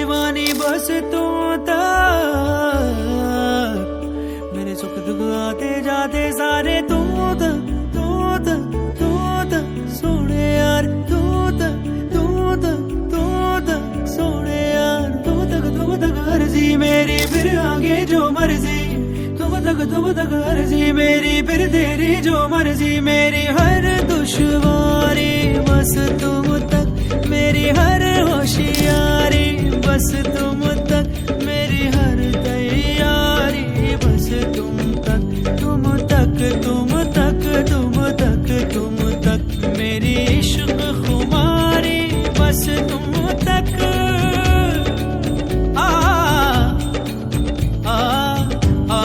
दीवानी बस तुम तक, मेरे सुख दुख आते जाते सारे तू तक सोने यार, तू तक सोने यार, तू तक अर्जी मेरी, फिर आगे जो मर्जी, तुम तक अर्जी मेरी, फिर तेरी जो मर्जी, मेरी हर दुश्वारी बस तुम तक, मेरी हर होशियारी बस तुम तक, मेरी हर तैयारी बस तुम तक, तुम तक मेरी इश्क खुमारी बस तुम तक। आ आ आ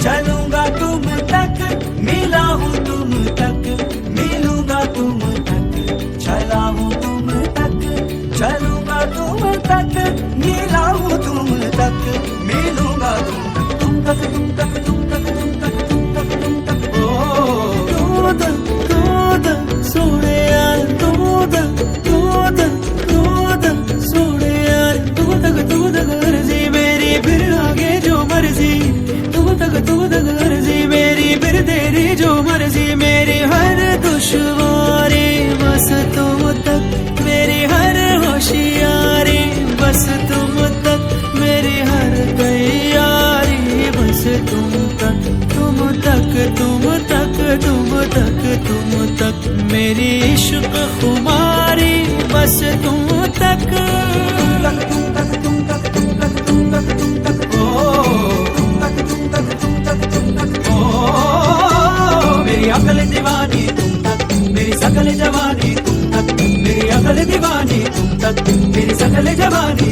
चलूंगा तुम तक, मिला हूँ तुम तक, मिलूंगा तुम तक, चला हूँ तुम तक, चलूंगा तुम तक, मिला हूँ तुम तक, मिलूंगा तुम तक, तुम तक ओ तू तक सोने यार, तू तक सोने यार, तू तक अर्जी मेरी, फिर आगे जो मर्जी, तू तक अर्जी मेरी, फिर तेरी जो मर्जी, मेरी हर दुश्वारी बस तुम तक, मेरी हर होशियारी बस तुम तक, मेरी हर तैयारी बस तुम तक, मेरी इश्क खुमारी बस तुम तक। मेरी अकल दीवानी तुम तक, मेरी सकल जवानी तुम तक, मेरी अकल दीवानी तुम तक, मेरी सकल जवानी